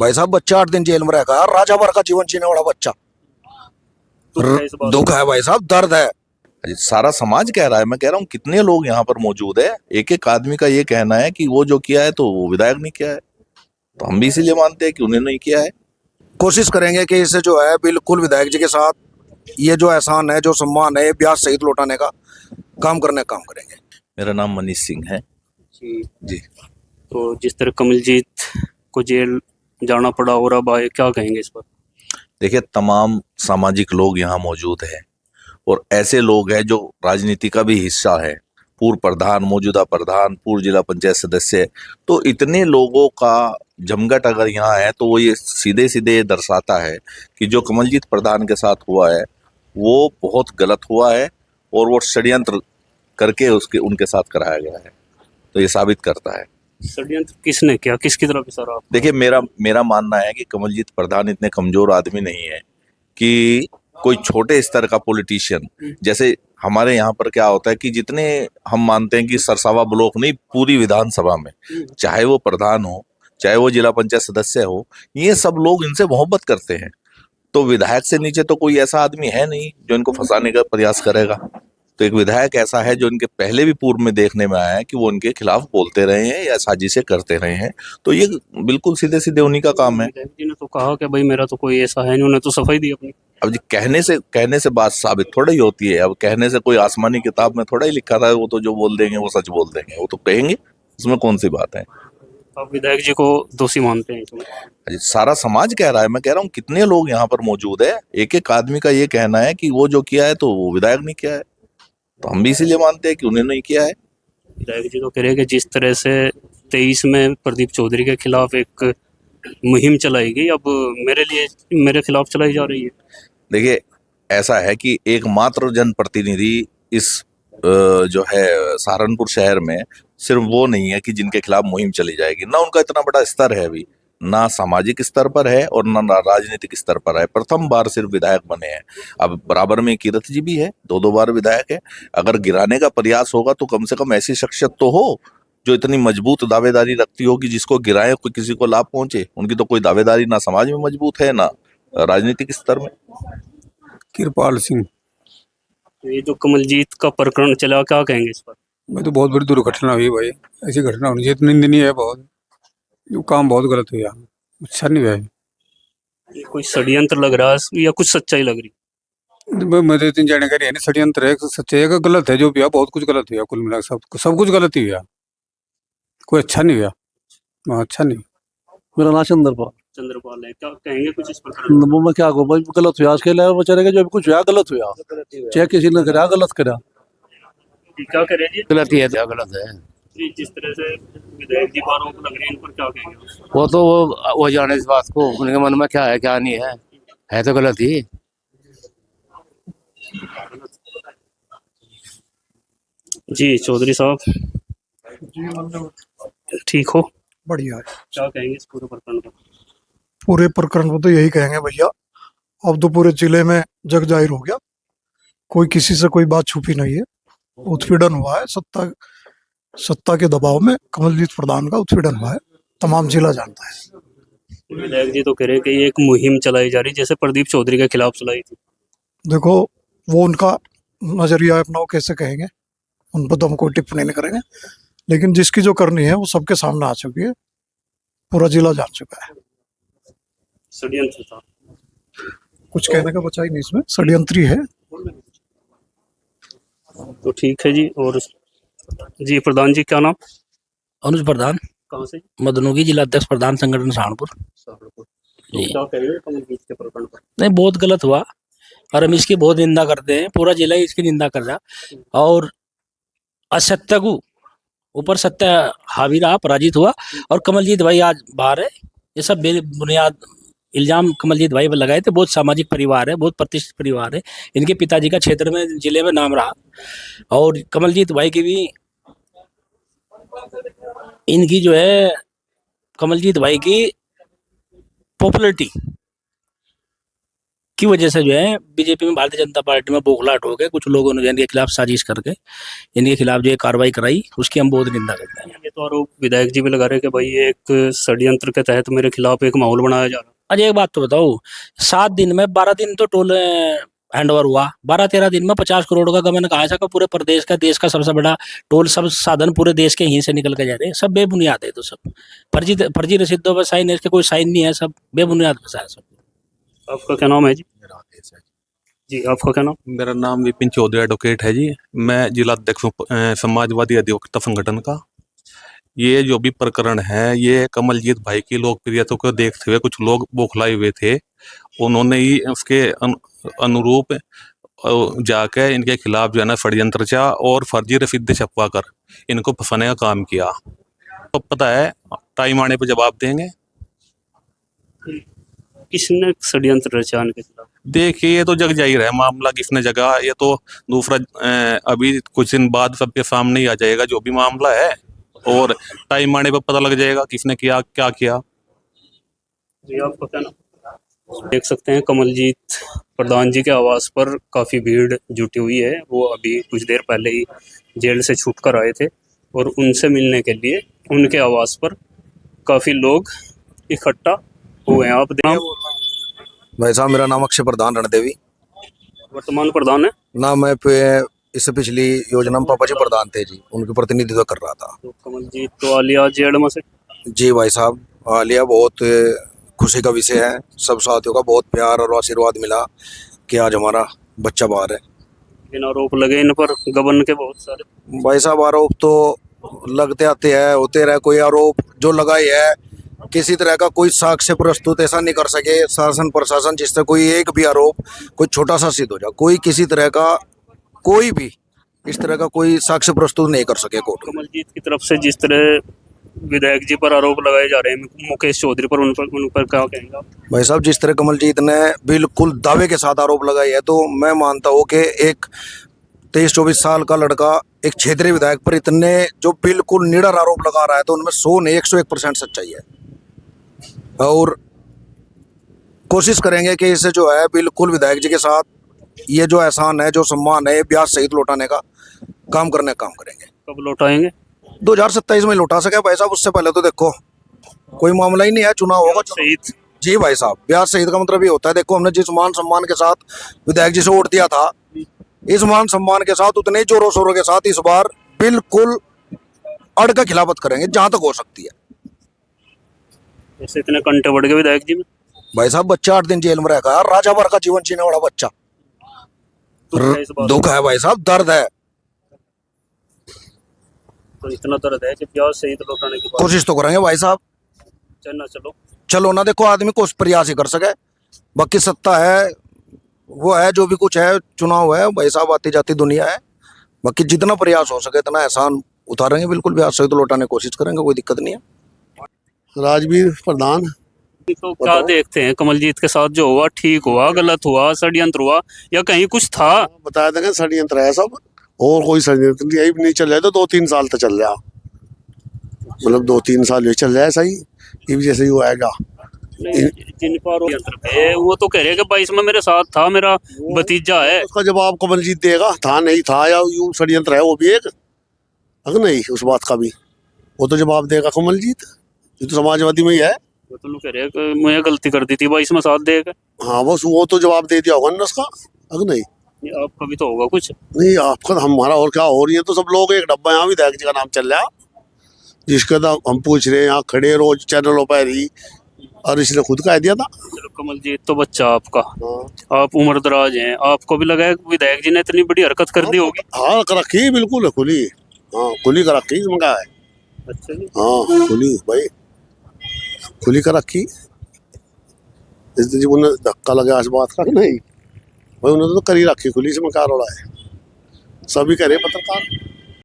भाई साहब बच्चा 8 दिन जेल में रहेगा, राजा भर का जीवन जीने वाला बच्चा। दुख है भाई साहब, दर्द है। अरे सारा समाज कह रहा है, मैं कह रहा हूँ कितने लोग यहाँ पर मौजूद है। एक एक आदमी का ये कहना है कि वो जो किया है तो वो विधायक नहीं किया है, तो हम भी इसीलिए मानते हैं कि उन्होंने नहीं किया है। कोशिश करेंगे कि इसे जो है बिल्कुल विधायक जी के साथ ये जो एहसान है, जो सम्मान है, ब्याज सहित लौटाने का काम करने का काम करेंगे। मेरा नाम मनीष सिंह है जी। जी। तो जिस तरह कमलजीत को जेल जाना पड़ा और अब आए, क्या कहेंगे इस पर? देखिए, तमाम सामाजिक लोग यहाँ मौजूद हैं और ऐसे लोग हैं जो राजनीति का भी हिस्सा है। पूर्व प्रधान, मौजूदा प्रधान, पूर्व जिला पंचायत सदस्य, तो इतने लोगों का जमघट अगर यहाँ है तो वो ये सीधे सीधे ये दर्शाता है कि जो कमलजीत प्रधान के साथ हुआ है वो बहुत गलत हुआ है और वो षड्यंत्र करके उनके साथ कराया गया है, तो ये साबित करता है। षड्यंत्र किसने किया, किसकी तरफ इशारा? देखिए, मेरा मानना है कि कमलजीत प्रधान इतने कमजोर आदमी नहीं है कि कोई छोटे स्तर का पॉलिटिशियन, जैसे हमारे यहाँ पर क्या होता है कि जितने हम मानते हैं कि सरसावा ब्लॉक नहीं, पूरी विधानसभा में चाहे वो प्रधान हो चाहे वो जिला पंचायत सदस्य हो, ये सब लोग इनसे मोहब्बत करते हैं। तो विधायक से नीचे तो कोई ऐसा आदमी है नहीं जो इनको फंसाने का प्रयास करेगा। तो एक विधायक ऐसा है जो इनके पहले भी पूर्व में देखने में आया है कि वो उनके खिलाफ बोलते रहे हैं या साजिशें करते रहे हैं, तो ये बिल्कुल सीधे सीधे उन्हीं का काम है। विधायक जी ने तो कहा कि भाई मेरा तो कोई ऐसा है नहीं, उन्होंने तो सफाई दी अपनी। अब जी कहने से बात साबित थोड़ा ही होती है। अब कहने से कोई आसमानी किताब में थोड़ा ही लिखा था वो तो जो बोल देंगे वो सच बोल देंगे, वो तो कहेंगे, उसमें कौन सी बात है। आप विधायक जी को दोषी मानते हैं इसमें? अजी सारा समाज कह रहा है, मैं कह रहा हूँ कितने लोग यहाँ पर मौजूद है। एक एक आदमी का ये कहना है कि वो जो किया है तो वो विधायक नहीं किया है, तो हम भी इसीलिए मानते हैं कि उन्होंने नहीं किया है। विधायक जी तो कह रहे हैं कि जिस तरह से 23 में प्रदीप चौधरी के खिलाफ एक मुहिम चलाई गई, अब मेरे खिलाफ चलाई जा रही है। देखिए, ऐसा है कि एकमात्र जनप्रतिनिधि इस जो है सहारनपुर शहर में सिर्फ वो नहीं है कि जिनके खिलाफ मुहिम चली जाएगी। ना उनका इतना बड़ा स्तर है, अभी ना सामाजिक स्तर पर है और ना राजनीतिक स्तर पर है। प्रथम बार सिर्फ विधायक बने हैं। अब बराबर में कीरत जी भी है, दो बार विधायक है। अगर गिराने का प्रयास होगा तो कम से कम ऐसी शख्सियत तो हो जो इतनी मजबूत दावेदारी रखती हो कि जिसको गिराए कोई किसी को लाभ पहुंचे। उनकी तो कोई दावेदारी ना समाज में मजबूत है ना राजनीतिक स्तर में। कृपाल सिंह। ये जो कमलजीत का प्रकरण चला, क्या कहेंगे इस पर? मैं तो बहुत बड़ी दुर्घटना हुई भाई, ऐसी घटना होनी चाहिए तो निंदनीय है बहुत। जो काम बहुत गलत हुआ, अच्छा नहीं हुआ। ये कोई षड्यंत्र लग रहा है या कुछ सच्चाई लग रही? मुझे इतनी जानकारी है नहीं, षड्यंत्र है सच्चाई है गलत है, जो भी हुआ बहुत कुछ गलत हुआ। कुल मिला सब कुछ गलत ही हुआ, कोई अच्छा नहीं हुआ। अच्छा नहीं। मेरा नाम चंद्रपाल है, क्या कहेंगे कुछ इस प्रकरण? मैं क्या कहूँ भाई, गलत हुआ उसके लिए बेचारे का, जो भी कुछ हुआ गलत हुआ, चाहे किसी ने करा गलत करा। क्या कह रहे हैं जी? गलत ही है, क्या गलत है जी, जिस तरह से विधायक जी बारों को लग रही है, इन पर क्या कहेंगे? वो तो वो जाने इस बात को, उनके मन में क्या है क्या नहीं है तो गलत ही। जी चौधरी साहब, ठीक हो? बढ़िया है। क्या कहेंगे इस पूरे प्रकरण पर? पूरे प्रकरण को तो यही कहेंगे भैया, अब तो पूरे जिले में जग जाहिर हो गया, कोई किसी से कोई बात छुपी नहीं है। उत्पीड़न हुआ है, सत्ता के दबाव में कमलजीत प्रधान का उत्पीड़न हुआ है, तमाम जिला जानता है। विधायक जी तो कह रहे हैं कि ये एक मुहिम चलाई जा रही, जैसे प्रदीप चौधरी के खिलाफ चलाई थी। देखो, वो उनका नजरिया है अपना, वो कैसे कहेंगे, उन पर तो हम कोई टिप्पणी नहीं करेंगे, लेकिन जिसकी जो करनी है वो सबके सामने आ चुकी है, पूरा जिला जान चुका है। षड्यंत्र था, कुछ कहने का बचा ही नहीं इसमें, षड्यंत्री है। तो ठीक है जी। और जी प्रधान जी, क्या नाम? अनुज प्रधान, कहाँ से? मदनोगी, जिला अध्यक्ष प्रधान संगठन सहारनपुर। तो क्या कहेंगे कमलजीत के प्रकरण पर? नहीं, बहुत गलत हुआ और हम इसकी बहुत निंदा करते हैं, पूरा जिला ही इसकी निंदा कर रहा। और असत्य को ऊपर सत्य हावी रहा, पराजित हुआ। और कमलजीत भाई आज बाहर है, ये सब बेबुनियाद इल्जाम कमलजीत भाई पर लगाए थे। बहुत सामाजिक परिवार है, बहुत प्रतिष्ठित परिवार है, इनके पिताजी का क्षेत्र में जिले में नाम रहा। और कमलजीत भाई की भी, इनकी जो है कमलजीत भाई की पॉपुलरिटी की वजह से जो है बीजेपी में, भारतीय जनता पार्टी में बौखलाहट हो गए। कुछ लोगों ने इनके खिलाफ साजिश करके इनके खिलाफ जो ये कार्रवाई कराई, उसकी हम बहुत निंदा करते हैं। ये तो आरोप विधायक जी भी लगा रहे हैं कि भाई ये एक षड्यंत्र के तहत मेरे खिलाफ एक माहौल बनाया जा रहा है। अच्छा एक बात तो बताओ, 7 दिन में 12 दिन तो टोल हैंड ओवर हुआ, 12-13 दिन में 50 करोड़ का गबन कहा था, पूरे प्रदेश का, देश का सबसे बड़ा टोल सब साधन पूरे देश के यहीं से निकल के जा रहे हैं। सब बेबुनियाद है, तो सब फर्जी रसीदों पर साइन है, इसके कोई साइन नहीं है, सब बेबुनियाद फंसा है सब। आपका क्या नाम है जी? जी आपका क्या नाम? मेरा नाम विपिन चौधरी एडवोकेट है जी। मैं जिला अध्यक्ष हूँ समाजवादी अधिवक्ता संगठन का। ये जो भी प्रकरण है, ये कमलजीत भाई की लोकप्रियता को देखते हुए कुछ लोग बौखलाए हुए थे। उन्होंने ही उसके अनुरूप जाके इनके खिलाफ जो है ना षड्यंत्र रचा और फर्जी रसीदें छपवा कर इनको फंसाने का काम किया। तो पता है टाइम आने पर जवाब देंगे। किसने षड्यंत्र रचा इनके खिलाफ? देखिए ये तो जग जाहिर है मामला किसने जगा। ये तो दूसरा अभी कुछ दिन बाद सबके सामने ही आ जाएगा जो भी मामला है, और टाइम आने पर पता लग जाएगा किसने किया क्या किया। जी आपका क्या नाम? देख सकते हैं कमलजीत प्रधान जी के आवास पर काफ़ी भीड़ जुटी हुई है। वो अभी कुछ देर पहले ही जेल से छूट कर आए थे और उनसे मिलने के लिए उनके आवास पर काफ़ी लोग इकट्ठा हुए हैं। आप भाई साहब मेरा नाम अक्षय प्रधान रणदेवी, वर्तमान प्रधान है ना मैं इससे पिछली योजना में पापा जी प्रधान थे जी, उनके प्रतिनिधित्व कर रहा था। तो कमलजीत तो आलिया जेल में से। जी भाई साहब, आलिया बहुत खुशी का विषय है। सब साथियों का बहुत प्यार और आशीर्वाद मिला कि आज हमारा बच्चा बाहर है। इन आरोप लगे इन पर गबन के बहुत सारे। भाई साहब आरोप तो लगते आते हैं, होते रहे। कोई आरोप जो लगाई है, किसी तरह का कोई साक्ष्य प्रस्तुत ऐसा नहीं कर सके शासन प्रशासन जिससे कोई एक भी आरोप कोई छोटा सा सिद्ध हो जाए। कोई किसी तरह का कोई भी इस तरह का कोई साक्ष्य प्रस्तुत नहीं कर सके कोर्ट में। कमलजीत की तरफ से जिस तरह विधायक जी पर आरोप लगाए जा रहे हैं, मुकेश चौधरी पर, उन पर क्या कहेंगे आप? भाई साहब जिस तरह कमलजीत ने बिल्कुल दावे के साथ आरोप लगाई है, तो मैं मानता हूँ कि एक 23-24 साल का लड़का एक क्षेत्रीय विधायक पर इतने जो बिल्कुल निडर आरोप लगा रहा है, तो उनमें 100 नहीं 101% सच्चाई है। और कोशिश करेंगे कि इसे जो है बिल्कुल विधायक जी के साथ ये जो एहसान है, जो सम्मान है, ब्याज सहित लौटाने का काम करेंगे। कब लौटाएंगे? 2027 में लौटा सके भाई साहब, उससे पहले तो देखो कोई मामला ही नहीं है। चुनाव होगा सहित। जी भाई साहब, ब्याज सहित का मतलब ये होता है, देखो हमने जिस मान सम्मान के साथ विधायक जी से वोट दिया था, इस मान सम्मान के साथ उतने जोरों शोरों के साथ इस बार बिल्कुल अड़ का खिलाफत करेंगे जहां तक हो सकती है। ऐसे इतने कंटे बढ़ गए विधायक जी में। भाई साहब बच्चा 8 दिन जेल में रहेगा यार, राजा भर का जीवन जीने वाला बच्चा। दुख है भाई साहब, दर्द है। तो इतना दर्द है कि ब्याज सहित लौटाने की बात। कोशिश तो करेंगे भाई साहब। चलो ना, देखो आदमी कुछ प्रयास ही कर सके। बाकी सत्ता है, वो है जो भी कुछ है, चुनाव है भाई साहब, आती जाती दुनिया है। बाकी जितना प्रयास हो सके इतना एहसान उतारेंगे, बिल्कुल ब्याज सहित लौटाने की कोशिश करेंगे, कोई दिक्कत नहीं है। राजवीर प्रधान। तो क्या देखते हैं कमलजीत के साथ जो हुआ, ठीक हुआ, गलत हुआ, षड्यंत्र हुआ या कहीं कुछ था? बताया था षड्यंत्र है सब, और कोई षड्यंत्र नहीं। यही नहीं चल रहा तो 2-3 साल तक चल रहा, मतलब 2-3 साल ये चल रहा है सही। ये भी जैसे ही वो आएगा जिन पर वो तो कह रहे कि 22 में मेरे साथ था, मेरा भतीजा है। उसका जवाब कमलजीत देगा, था नहीं था या यूं षड्यंत्र है, वो भी एक अगर नहीं उस बात का भी वो तो जवाब देगा कमलजीत। ये तो समाजवादी में ही है। वो तो कह रहे कि मैं गलती कर दी थी 22 में साथ देगा। हाँ बस वो तो जवाब दे दिया होगा ना उसका, अगर नहीं आपका भी तो होगा कुछ। नहीं आपका हमारा और क्या हो रही है। तो सब लोग एक डब्बा यहाँ विधायक जी का नाम चल रहा, जिसका तो हम पूछ रहे हैं यहाँ खड़े रोज चैनलों पर ही, और इसने खुद कह दिया था। चलो कमलजीत तो बच्चा आपका, आप उम्र दराज हैं, आपको भी लगा है विधायक जी ने इतनी बड़ी हरकत कर दी होगी? हाँ कर रखी बिल्कुल खुली, हाँ खुली कर रखी इसमें क्या है। अच्छा जी। हाँ खुली भाई, खुली कर रखी। इस दिन उन्हें धक्का लगा इस बात का नहीं भाई, उन्होंने तो करी रखी खुली, इसमें क्या रोड़ा है। सभी कह रहे पत्रकार।